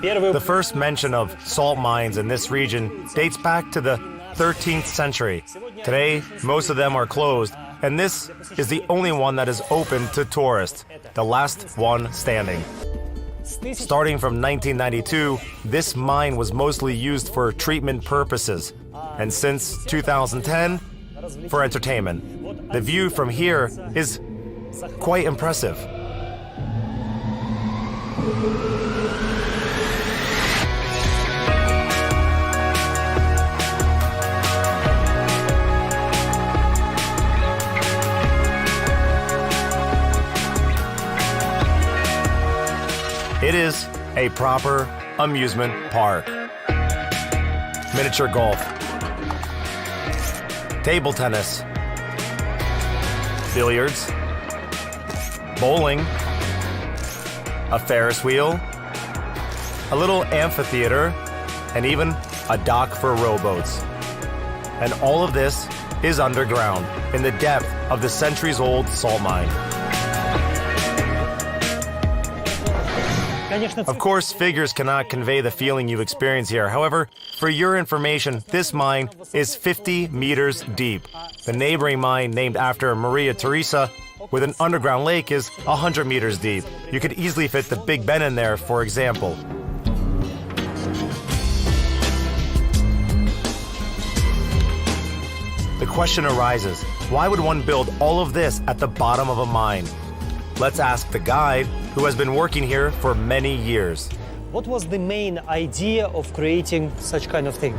The first mention of salt mines in this region dates back to the 13th century. Today, most of them are closed, and this is the only one that is open to tourists, the last one standing. Starting from 1992, this mine was mostly used for treatment purposes, and since 2010, for entertainment. The view from here is quite impressive. It is a proper amusement park. Miniature golf, table tennis, billiards, bowling, a Ferris wheel, a little amphitheater, and even a dock for rowboats. And all of this is underground in the depth of the centuries-old salt mine. Of course, figures cannot convey the feeling you experience here. However, for your information, this mine is 50 meters deep. The neighboring mine, named after Maria Theresa, with an underground lake, is 100 meters deep. You could easily fit the Big Ben in there, for example. The question arises, why would one build all of this at the bottom of a mine? Let's ask the guide, who has been working here for many years. What was the main idea of creating such kind of thing?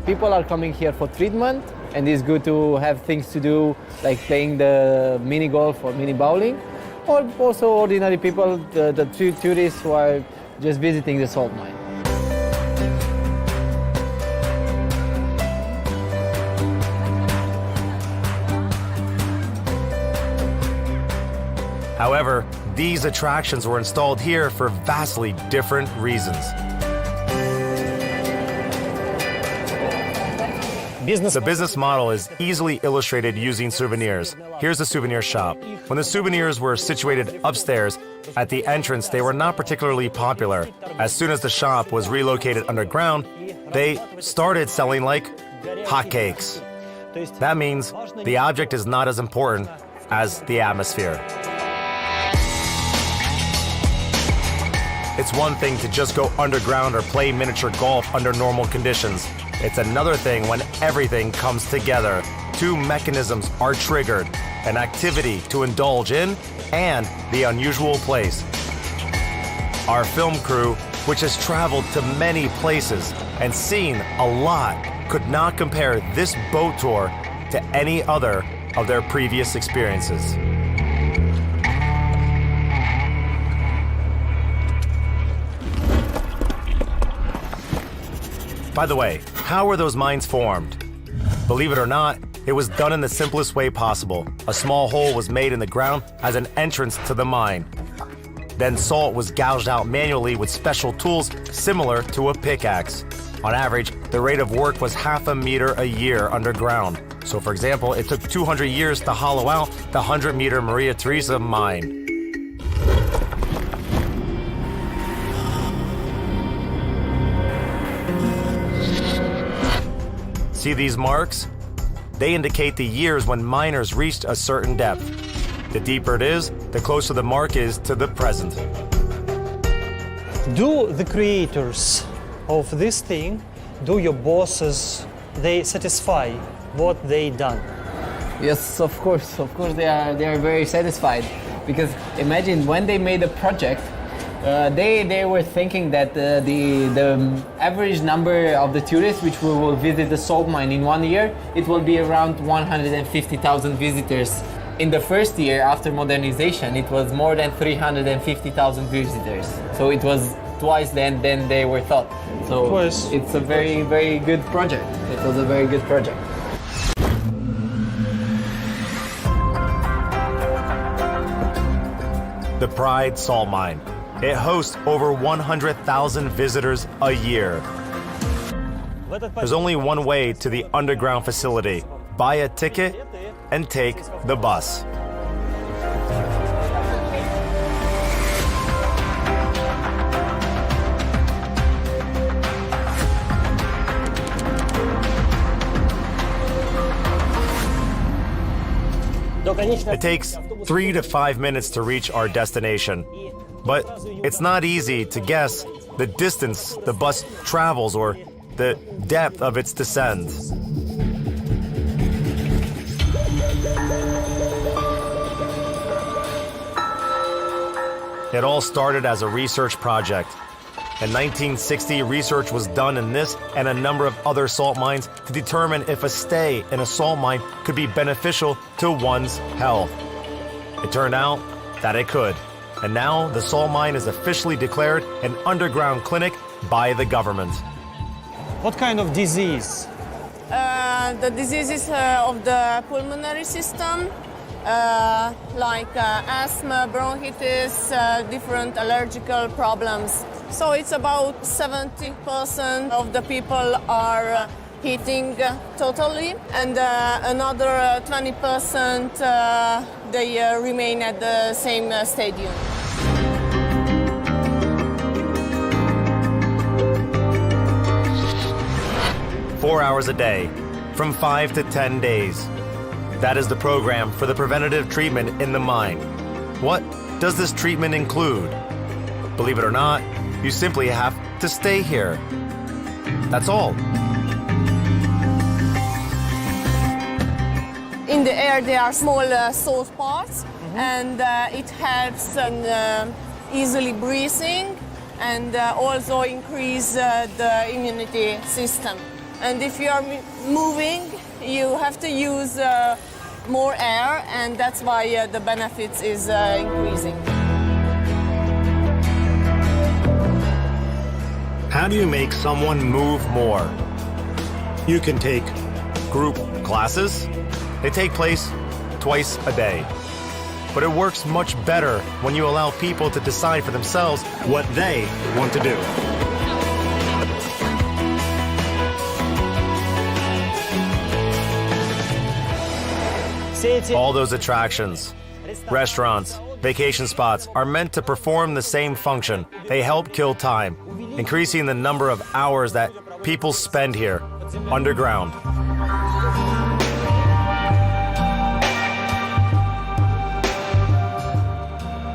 People are coming here for treatment, and it's good to have things to do, like playing the mini golf or mini bowling, or also ordinary people, the tourists who are just visiting the salt mine. However, these attractions were installed here for vastly different reasons. The business model is easily illustrated using souvenirs. Here's a souvenir shop. When the souvenirs were situated upstairs, at the entrance they were not particularly popular. As soon as the shop was relocated underground, they started selling like hotcakes. That means the object is not as important as the atmosphere. It's one thing to just go underground or play miniature golf under normal conditions. It's another thing when everything comes together. Two mechanisms are triggered: an activity to indulge in and the unusual place. Our film crew, which has traveled to many places and seen a lot, could not compare this boat tour to any other of their previous experiences. By the way, how were those mines formed? Believe it or not, it was done in the simplest way possible. A small hole was made in the ground as an entrance to the mine. Then salt was gouged out manually with special tools similar to a pickaxe. On average, the rate of work was 0.5 meter a year underground. So for example, it took 200 years to hollow out the 100-meter Maria Theresa mine. See these marks? They indicate the years when miners reached a certain depth. The deeper it is, the closer the mark is to the present. Do the creators of this thing, do your bosses, they satisfy what they done? Yes, of course they are very satisfied, because imagine when they made a project, they were thinking that the average number of the tourists which will visit the salt mine in 1 year, it will be around 150,000 visitors. In the first year after modernization, it was more than 350,000 visitors. So it was twice than they were thought. So it's a very, very good project. It was a very good project. The Pride Salt Mine. It hosts over 100,000 visitors a year. There's only one way to the underground facility. Buy a ticket and take the bus. It takes 3 to 5 minutes to reach our destination. But it's not easy to guess the distance the bus travels or the depth of its descent. It all started as a research project. In 1960, research was done in this and a number of other salt mines to determine if a stay in a salt mine could be beneficial to one's health. It turned out that it could. And now the salt mine is officially declared an underground clinic by the government. What kind of disease? The diseases of the pulmonary system, like asthma, bronchitis, different allergical problems. So it's about 70% of the people are heating totally, and another 20% they remain at the same stadium. Four hours a day, from 5 to 10 days. That is the program for the preventative treatment in the mine. What does this treatment include? Believe it or not, you simply have to stay here. That's all. In the air there are small salt parts, and it helps in easily breathing and also increase the immunity system. And if you are moving, you have to use more air, and that's why the benefits is increasing. How do you make someone move more? You can take group classes. They take place twice a day. But it works much better when you allow people to decide for themselves what they want to do. All those attractions, restaurants, vacation spots are meant to perform the same function. They help kill time, increasing the number of hours that people spend here, underground.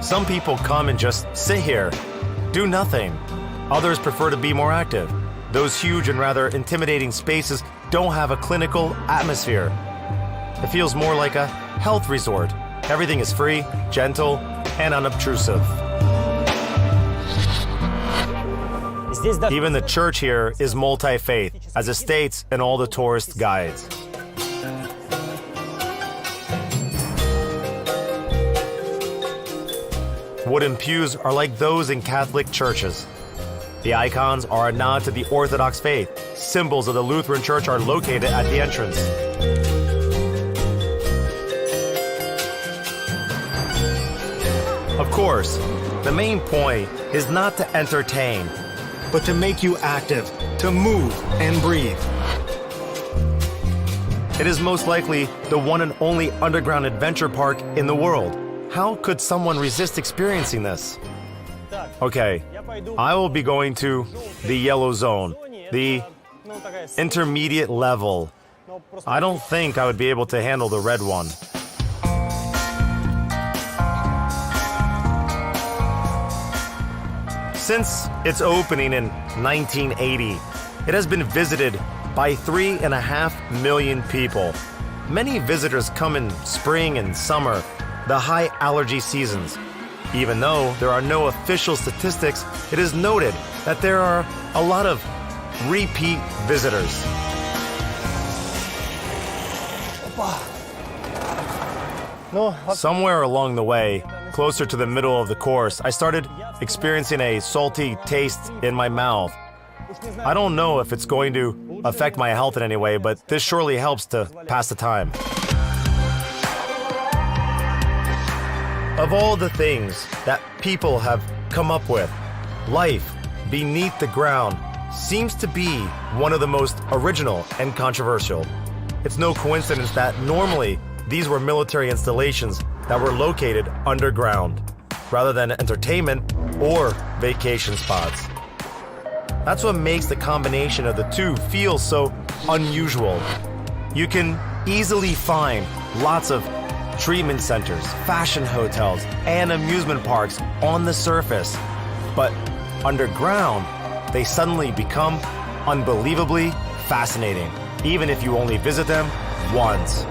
Some people come and just sit here, do nothing. Others prefer to be more active. Those huge and rather intimidating spaces don't have a clinical atmosphere. It feels more like a health resort. Everything is free, gentle, and unobtrusive. Even the church here is multi-faith, as it states in all the tourist guides. Wooden pews are like those in Catholic churches. The icons are a nod to the Orthodox faith. Symbols of the Lutheran Church are located at the entrance. Of course, the main point is not to entertain, but to make you active, to move and breathe. It is most likely the one and only underground adventure park in the world. How could someone resist experiencing this? Okay, I will be going to the yellow zone, the intermediate level. I don't think I would be able to handle the red one. Since its opening in 1980, it has been visited by 3.5 million people. Many visitors come in spring and summer, the high allergy seasons. Even though there are no official statistics, it is noted that there are a lot of repeat visitors. Somewhere along the way, closer to the middle of the course, I started experiencing a salty taste in my mouth. I don't know if it's going to affect my health in any way, but this surely helps to pass the time. Of all the things that people have come up with, life beneath the ground seems to be one of the most original and controversial. It's no coincidence that normally these were military installations that were located underground, rather than entertainment or vacation spots. That's what makes the combination of the two feel so unusual. You can easily find lots of treatment centers, fashion hotels, and amusement parks on the surface. But underground, they suddenly become unbelievably fascinating, even if you only visit them once.